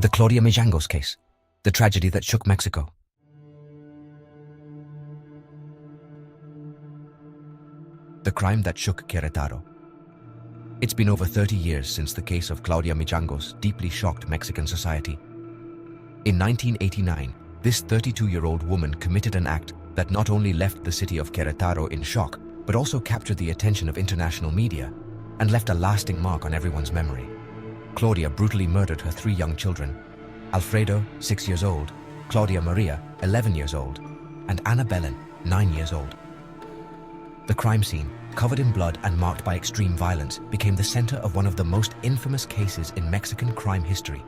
The Claudia Mijangos case, the tragedy that shook Mexico. The crime that shook Querétaro. It's been over 30 years since the case of Claudia Mijangos deeply shocked Mexican society. In 1989, this 32-year-old woman committed an act that not only left the city of Querétaro in shock, but also captured the attention of international media and left a lasting mark on everyone's memory. Claudia brutally murdered her 3 young children, Alfredo, 6 years old, Claudia Maria, 11 years old, and Ana Belén, 9 years old. The crime scene, covered in blood and marked by extreme violence, became the center of one of the most infamous cases in Mexican crime history.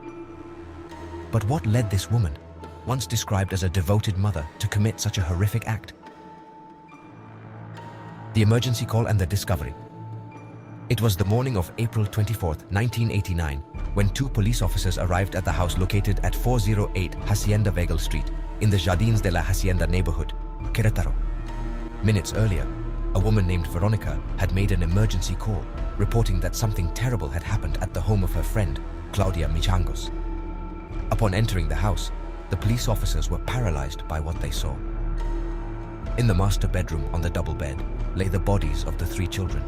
But what led this woman, once described as a devoted mother, to commit such a horrific act? The emergency call and the discovery. It was the morning of April 24, 1989, when 2 police officers arrived at the house located at 408 Hacienda Vegal Street in the Jardins de la Hacienda neighborhood, Querétaro. Minutes earlier, a woman named Veronica had made an emergency call, reporting that something terrible had happened at the home of her friend, Claudia Mijangos. Upon entering the house, the police officers were paralyzed by what they saw. In the master bedroom on the double bed lay the bodies of the 3 children.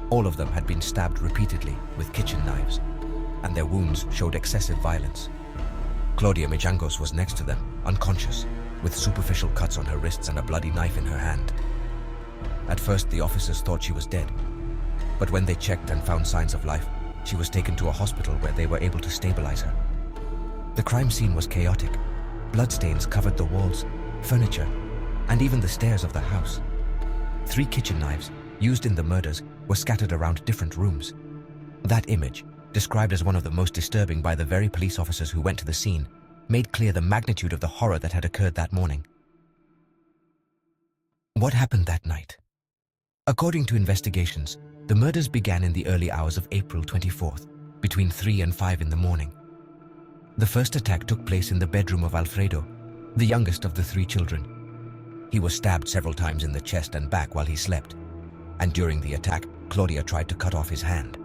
All of them had been stabbed repeatedly with kitchen knives, and their wounds showed excessive violence. Claudia Mijangos was next to them, unconscious, with superficial cuts on her wrists and a bloody knife in her hand. At first, the officers thought she was dead, but when they checked and found signs of life, she was taken to a hospital where they were able to stabilize her. The crime scene was chaotic. Bloodstains covered the walls, furniture, and even the stairs of the house. 3 kitchen knives, used in the murders, were scattered around different rooms. That image, described as one of the most disturbing by the very police officers who went to the scene, made clear the magnitude of the horror that had occurred that morning. What happened that night? According to investigations, the murders began in the early hours of April 24th, between 3 and 5 in the morning. The first attack took place in the bedroom of Alfredo, the youngest of the 3 children. He was stabbed several times in the chest and back while he slept, and during the attack, Claudia tried to cut off his hand.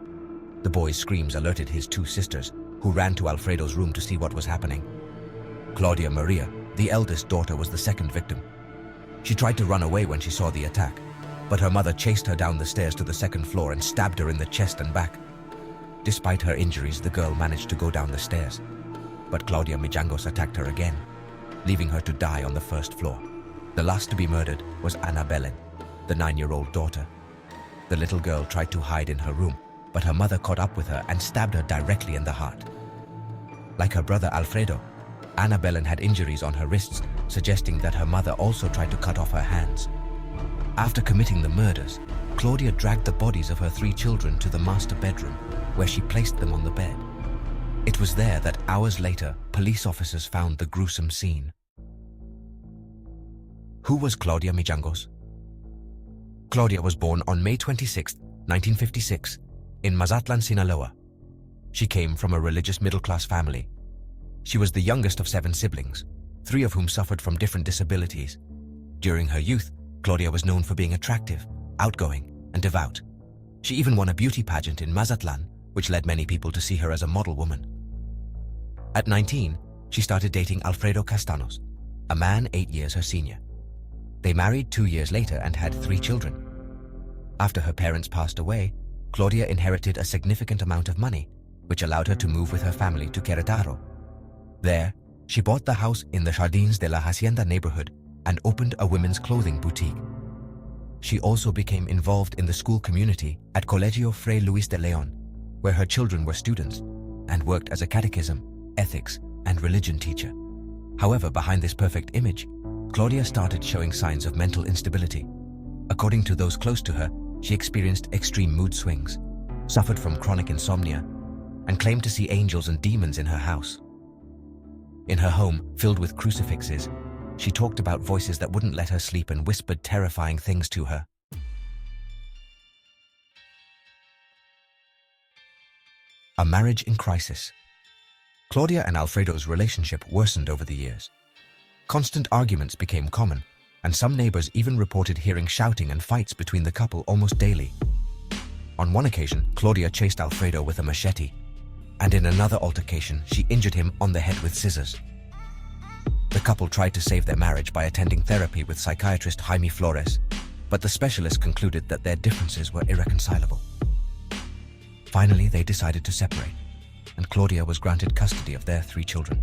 The boy's screams alerted his 2 sisters, who ran to Alfredo's room to see what was happening. Claudia Maria, the eldest daughter, was the second victim. She tried to run away when she saw the attack, but her mother chased her down the stairs to the 2nd floor and stabbed her in the chest and back. Despite her injuries, the girl managed to go down the stairs, but Claudia Mijangos attacked her again, leaving her to die on the 1st floor. The last to be murdered was Ana Belén, the 9-year-old daughter. The little girl tried to hide in her room, but her mother caught up with her and stabbed her directly in the heart. Like her brother Alfredo, Ana Belén had injuries on her wrists, suggesting that her mother also tried to cut off her hands. After committing the murders, Claudia dragged the bodies of her 3 children to the master bedroom, where she placed them on the bed. It was there that hours later, police officers found the gruesome scene. Who was Claudia Mijangos? Claudia was born on May 26, 1956, in Mazatlan, Sinaloa. She came from a religious middle-class family. She was the youngest of 7 siblings, 3 of whom suffered from different disabilities. During her youth, Claudia was known for being attractive, outgoing, and devout. She even won a beauty pageant in Mazatlan, which led many people to see her as a model woman. At 19, she started dating Alfredo Castanos, a man 8 years her senior. They married 2 years later and had 3 children. After her parents passed away, Claudia inherited a significant amount of money, which allowed her to move with her family to Querétaro. There, she bought the house in the Jardins de la Hacienda neighborhood and opened a women's clothing boutique. She also became involved in the school community at Colegio Fray Luis de León, where her children were students, and worked as a catechism, ethics, and religion teacher. However, behind this perfect image, Claudia started showing signs of mental instability. According to those close to her, she experienced extreme mood swings, suffered from chronic insomnia, and claimed to see angels and demons in her house. In her home, filled with crucifixes, she talked about voices that wouldn't let her sleep and whispered terrifying things to her. A marriage in crisis. Claudia and Alfredo's relationship worsened over the years. Constant arguments became common, and some neighbors even reported hearing shouting and fights between the couple almost daily. On one occasion, Claudia chased Alfredo with a machete, and in another altercation, she injured him on the head with scissors. The couple tried to save their marriage by attending therapy with psychiatrist Jaime Flores, but the specialist concluded that their differences were irreconcilable. Finally, they decided to separate, and Claudia was granted custody of their 3 children.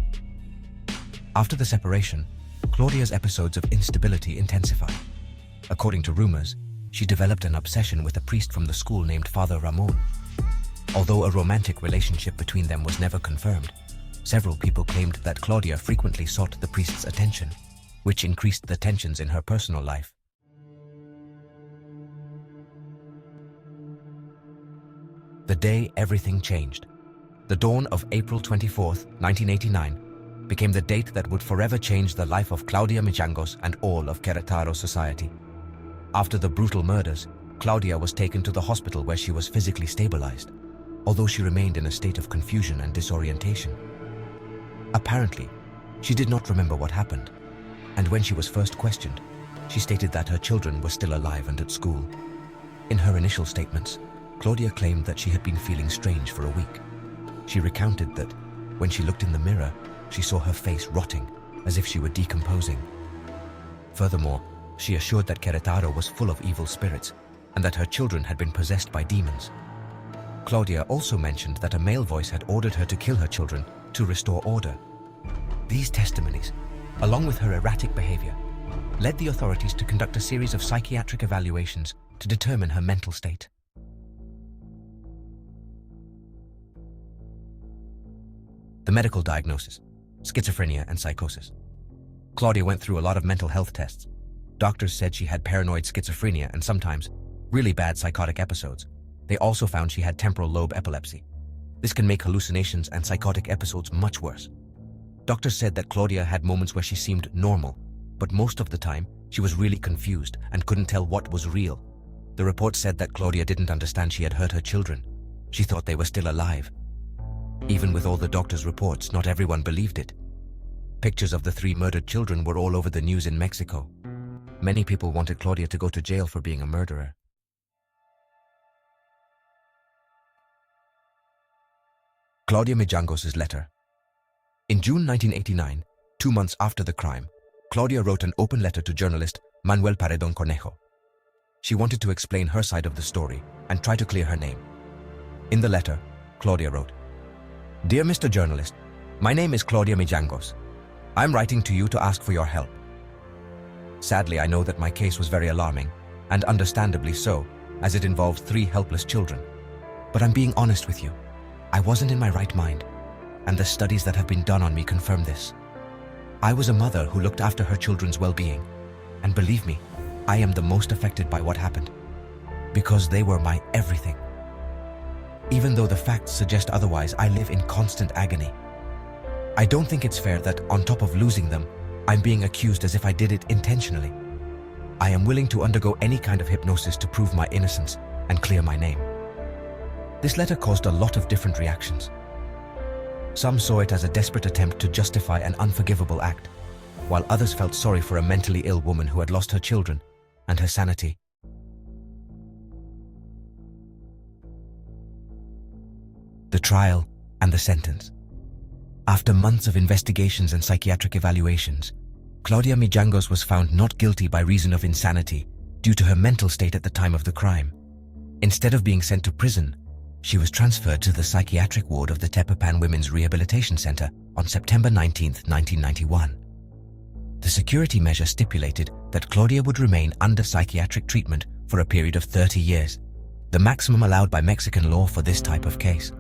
After the separation, Claudia's episodes of instability intensified. According to rumors, she developed an obsession with a priest from the school named Father Ramon. Although a romantic relationship between them was never confirmed, several people claimed that Claudia frequently sought the priest's attention, which increased the tensions in her personal life. The day everything changed. The dawn of April 24, 1989, became the date that would forever change the life of Claudia Mijangos and all of Querétaro society. After the brutal murders, Claudia was taken to the hospital where she was physically stabilized, although she remained in a state of confusion and disorientation. Apparently, she did not remember what happened, and when she was first questioned, she stated that her children were still alive and at school. In her initial statements, Claudia claimed that she had been feeling strange for a week. She recounted that when she looked in the mirror, she saw her face rotting, as if she were decomposing. Furthermore, she assured that Querétaro was full of evil spirits and that her children had been possessed by demons. Claudia also mentioned that a male voice had ordered her to kill her children to restore order. These testimonies, along with her erratic behavior, led the authorities to conduct a series of psychiatric evaluations to determine her mental state. The medical diagnosis: schizophrenia and psychosis. Claudia went through a lot of mental health tests. Doctors said she had paranoid schizophrenia and sometimes really bad psychotic episodes. They also found she had temporal lobe epilepsy. This can make hallucinations and psychotic episodes much worse. Doctors said that Claudia had moments where she seemed normal, but most of the time she was really confused and couldn't tell what was real. The report said that Claudia didn't understand she had hurt her children. She thought they were still alive. Even with all the doctors' reports, not everyone believed it. Pictures of the 3 murdered children were all over the news in Mexico. Many people wanted Claudia to go to jail for being a murderer. Claudia Mijangos' letter. In June 1989, 2 months after the crime, Claudia wrote an open letter to journalist Manuel Paredón Cornejo. She wanted to explain her side of the story and try to clear her name. In the letter, Claudia wrote, "Dear Mr. Journalist, my name is Claudia Mijangos. I'm writing to you to ask for your help. Sadly, I know that my case was very alarming, and understandably so, as it involved 3 helpless children. But I'm being honest with you. I wasn't in my right mind, and the studies that have been done on me confirm this. I was a mother who looked after her children's well-being, and believe me, I am the most affected by what happened, because they were my everything. Even though the facts suggest otherwise, I live in constant agony. I don't think it's fair that, on top of losing them, I'm being accused as if I did it intentionally. I am willing to undergo any kind of hypnosis to prove my innocence and clear my name." This letter caused a lot of different reactions. Some saw it as a desperate attempt to justify an unforgivable act, while others felt sorry for a mentally ill woman who had lost her children and her sanity. The trial and the sentence. After months of investigations and psychiatric evaluations, Claudia Mijangos was found not guilty by reason of insanity due to her mental state at the time of the crime. Instead of being sent to prison, she was transferred to the psychiatric ward of the Tepepan Women's Rehabilitation Center on September 19, 1991. The security measure stipulated that Claudia would remain under psychiatric treatment for a period of 30 years, the maximum allowed by Mexican law for this type of case.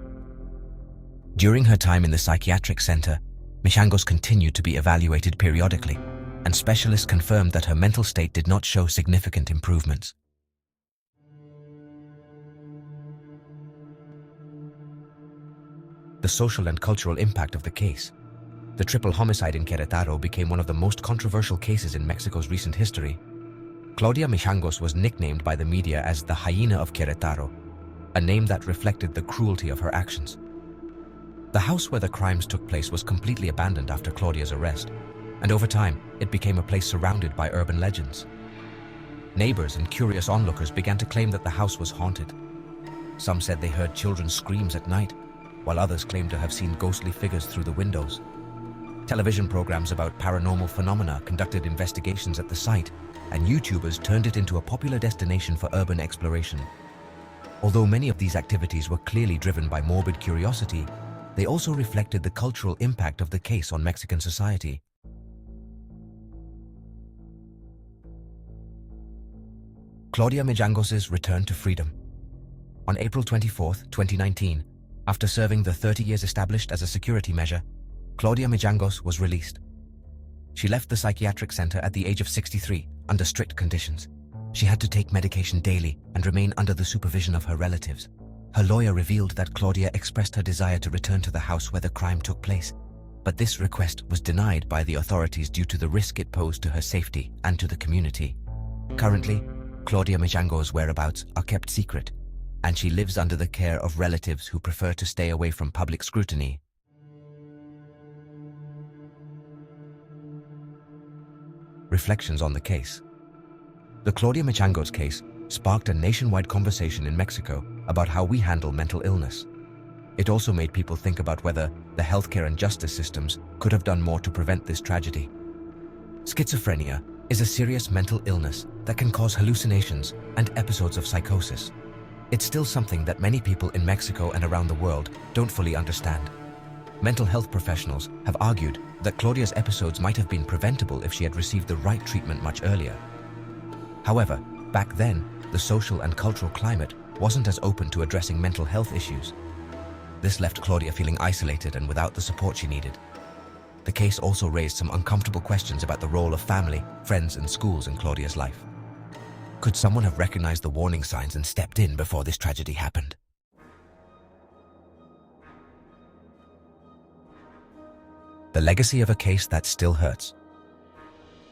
During her time in the psychiatric center, Mijangos continued to be evaluated periodically, and specialists confirmed that her mental state did not show significant improvements. The social and cultural impact of the case. The triple homicide in Querétaro became one of the most controversial cases in Mexico's recent history. Claudia Mijangos was nicknamed by the media as the hyena of Querétaro, a name that reflected the cruelty of her actions. The house where the crimes took place was completely abandoned after Claudia's arrest, and over time, it became a place surrounded by urban legends. Neighbors and curious onlookers began to claim that the house was haunted. Some said they heard children's screams at night, while others claim to have seen ghostly figures through the windows. Television programs about paranormal phenomena conducted investigations at the site, and YouTubers turned it into a popular destination for urban exploration. Although many of these activities were clearly driven by morbid curiosity, they also reflected the cultural impact of the case on Mexican society. Claudia Mijangos' return to freedom. On April 24, 2019, after serving the 30 years established as a security measure, Claudia Mijangos was released. She left the psychiatric center at the age of 63 under strict conditions. She had to take medication daily and remain under the supervision of her relatives. Her lawyer revealed that Claudia expressed her desire to return to the house where the crime took place, but this request was denied by the authorities due to the risk it posed to her safety and to the community. Currently, Claudia Mijangos' whereabouts are kept secret, and she lives under the care of relatives who prefer to stay away from public scrutiny. Reflections on the case. The Claudia Mijangos case sparked a nationwide conversation in Mexico about how we handle mental illness. It also made people think about whether the healthcare and justice systems could have done more to prevent this tragedy. Schizophrenia is a serious mental illness that can cause hallucinations and episodes of psychosis. It's still something that many people in Mexico and around the world don't fully understand. Mental health professionals have argued that Claudia's episodes might have been preventable if she had received the right treatment much earlier. However, back then, the social and cultural climate wasn't as open to addressing mental health issues. This left Claudia feeling isolated and without the support she needed. The case also raised some uncomfortable questions about the role of family, friends, and schools in Claudia's life. Could someone have recognized the warning signs and stepped in before this tragedy happened? The legacy of a case that still hurts.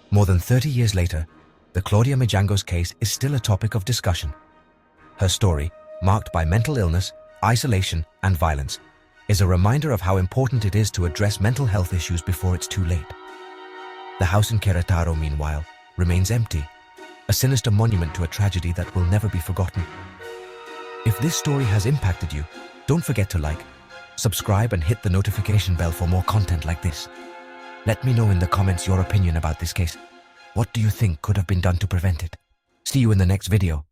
More than 30 years later, the Claudia Mijangos case is still a topic of discussion. Her story, marked by mental illness, isolation, and violence, is a reminder of how important it is to address mental health issues before it's too late. The house in Querétaro, meanwhile, remains empty, a sinister monument to a tragedy that will never be forgotten. If this story has impacted you, don't forget to like, subscribe, and hit the notification bell for more content like this. Let me know in the comments your opinion about this case. What do you think could have been done to prevent it? See you in the next video.